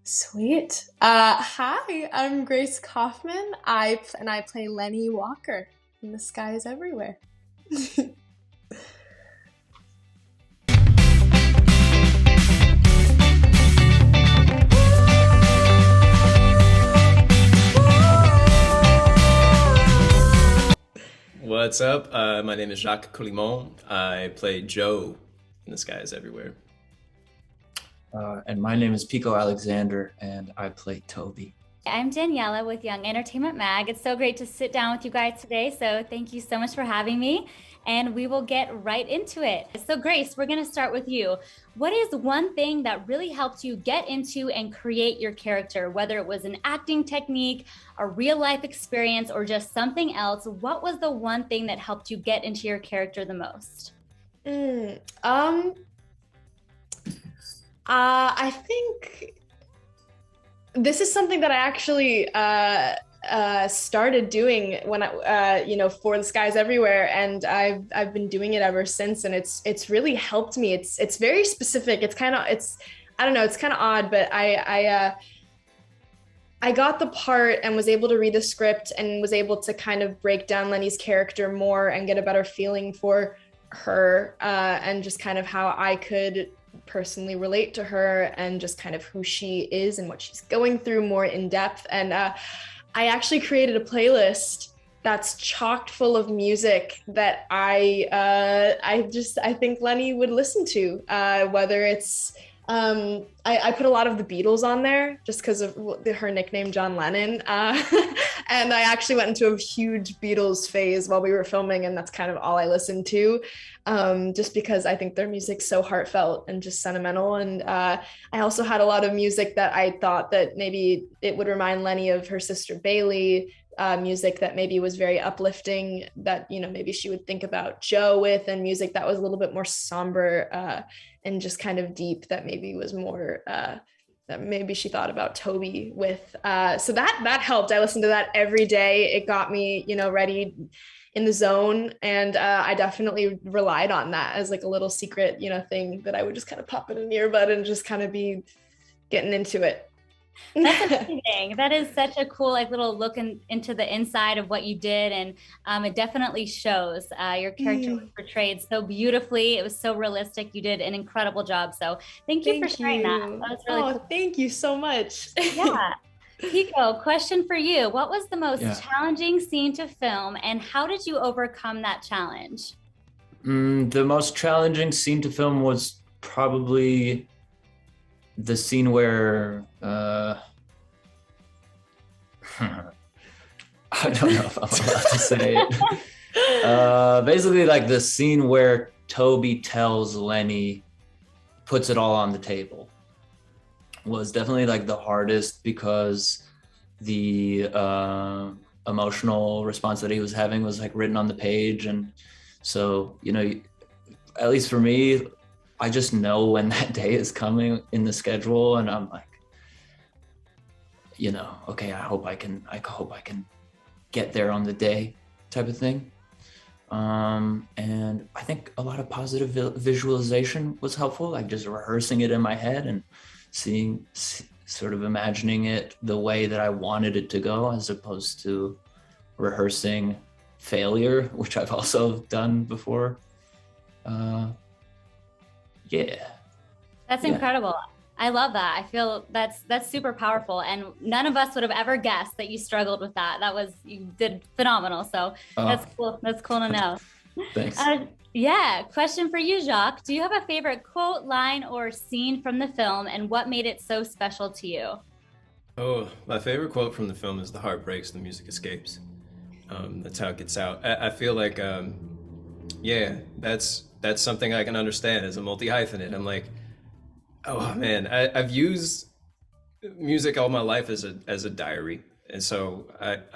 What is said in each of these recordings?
Sweet. Hi, I'm Grace Kaufman. I play Lennie Walker in The Sky is Everywhere. What's up? My name is Jacques Colimon. I play Joe in The Sky is Everywhere. And my name is Pico Alexander, and I play Toby. I'm Daniela with Young Entertainment Mag. It's so great to sit down with you guys today. So thank you so much for having me, and we will get right into it. So Grace, we're going to start with you. What is one thing that really helped you get into and create your character, whether it was an acting technique, a real life experience, or just something else? What was the one thing that helped you get into your character the most? I think this is something that I actually started doing when for The Skies Everywhere, and I've been doing it ever since, and it's really helped me. It's very specific. It's kind of odd, but I got the part and was able to read the script and was able to kind of break down Lennie's character more and get a better feeling for her, and just kind of how I could personally relate to her and just kind of who she is and what she's going through more in depth. And I actually created a playlist that's chocked full of music that I think Lennie would listen to, whether it's I put a lot of the Beatles on there just because of her nickname, John Lennon. And I actually went into a huge Beatles phase while we were filming, and that's kind of all I listened to, just because I think their music's so heartfelt and just sentimental. And I also had a lot of music that I thought that maybe it would remind Lennie of her sister Bailey, music that maybe was very uplifting, that, maybe she would think about Joe with, and music that was a little bit more somber and just kind of deep, that maybe was more that maybe she thought about Toby with. So that helped. I listened to that every day. It got me, ready in the zone. And I definitely relied on that as like a little secret, thing that I would just kind of pop in an earbud and just kind of be getting into it. That's amazing. That is such a cool, little look into the inside of what you did. And it definitely shows. Your character was portrayed so beautifully. It was so realistic. You did an incredible job. So thank you for sharing that. That was really cool. Thank you so much. Yeah. Pico, question for you. What was the most challenging scene to film, and how did you overcome that challenge? The most challenging scene to film was probably the scene where I don't know if I'm allowed to say it. Basically, like the scene where Toby tells Lennie, puts it all on the table, was definitely like the hardest, because the emotional response that he was having was like written on the page. And so, at least for me, I just know when that day is coming in the schedule, and I'm like, okay, I hope I can get there on the day, type of thing. And I think a lot of positive visualization was helpful, like just rehearsing it in my head and sort of imagining it the way that I wanted it to go, as opposed to rehearsing failure, which I've also done before. That's incredible. I love that. I feel that's super powerful, and none of us would have ever guessed that you struggled with that. You did phenomenal. So that's cool. That's cool to know. Thanks. Question for you, Jacques. Do you have a favorite quote, line, or scene from the film, and what made it so special to you? Oh, my favorite quote from the film is "The heart breaks, the music escapes." That's how it gets out. I feel like, that's something I can understand as a multi-hyphenate. I'm like, oh man, I've used music all my life as a diary, and so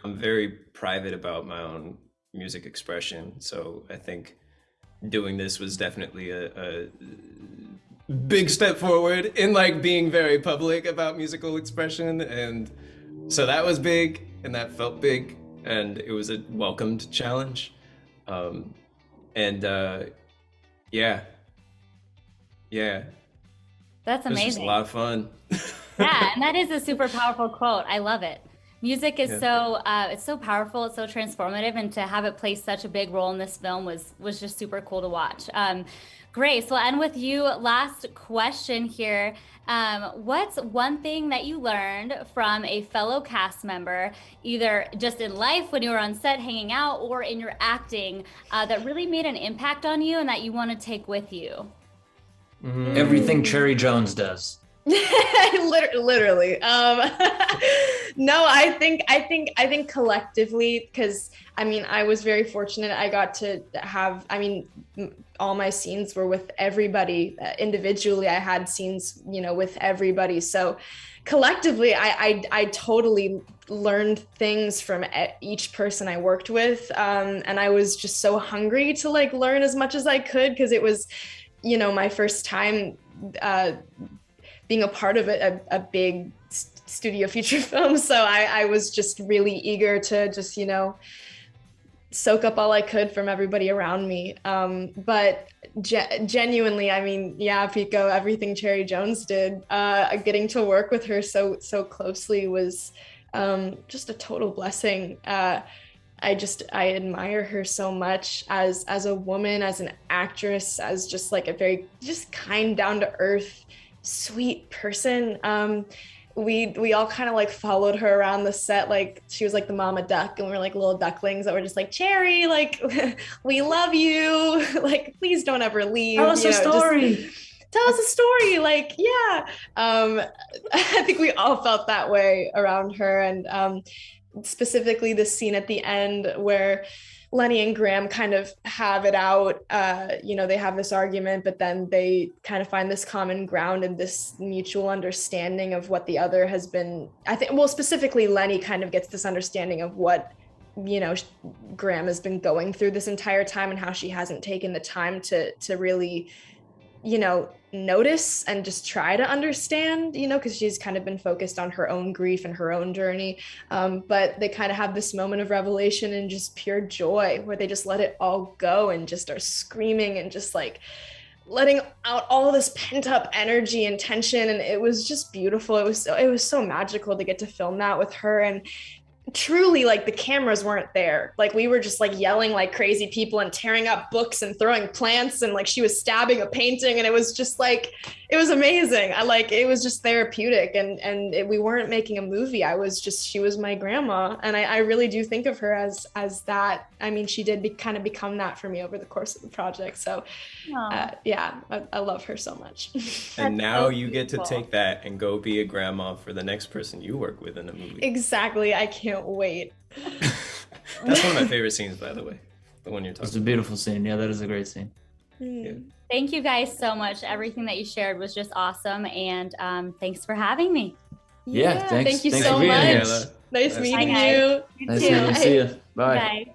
I'm very private about my own music expression. So I think doing this was definitely a big step forward in like being very public about musical expression, and so that was big, and that felt big, and it was a welcomed challenge. That's amazing. It was just a lot of fun. Yeah, and that is a super powerful quote. I love it. Music is it's so powerful, it's so transformative, and to have it play such a big role in this film was just super cool to watch. Grace, we'll end with you. Last question here. What's one thing that you learned from a fellow cast member, either just in life when you were on set hanging out or in your acting, that really made an impact on you and that you want to take with you? Everything Cherry Jones does. Literally. No, I think collectively, because I mean, I was very fortunate. I got to have, all my scenes were with everybody individually. I had scenes, with everybody. So collectively, I totally learned things from each person I worked with. And I was just so hungry to like learn as much as I could, because it was, my first time being a part of a big studio feature film. So I was just really eager to just, soak up all I could from everybody around me. But genuinely, Pico, everything Cherry Jones did, getting to work with her so closely was just a total blessing. I admire her so much as a woman, as an actress, as just like a very just kind, down to earth, sweet person. We all kind of like followed her around the set, like she was like the mama duck, and we were like little ducklings that were just like, Cherry, like we love you, like please don't ever leave. Tell us a story. Tell us a story, like yeah. I think we all felt that way around her, and specifically the scene at the end where Lennie and Graham kind of have it out. They have this argument, but then they kind of find this common ground and this mutual understanding of what the other has been. I think, well, specifically Lennie kind of gets this understanding of what, Graham has been going through this entire time, and how she hasn't taken the time to really, notice and just try to understand, because she's kind of been focused on her own grief and her own journey. But they kind of have this moment of revelation and just pure joy where they just let it all go and just are screaming and just like letting out all this pent up energy and tension. And it was just beautiful. It was so magical to get to film that with her. And truly, like, the cameras weren't there. Like, we were just like yelling like crazy people and tearing up books and throwing plants, and like she was stabbing a painting, and it was just like, it was amazing. It was just therapeutic, and we weren't making a movie. She was my grandma, and I really do think of her as that. I mean, she did kind of become that for me over the course of the project. So I love her so much. And now you get to take that and go be a grandma for the next person you work with in a movie. Exactly. I can't wait. That's one of my favorite scenes, by the way. The one you're talking about. It's a beautiful scene. Yeah, that is a great scene. Yeah. Thank you guys so much. Everything that you shared was just awesome. And thanks for having me. Yeah, thanks. Thank you thanks so for being much. here. Nice meeting Bye, you. Nice to see you. Bye. Bye.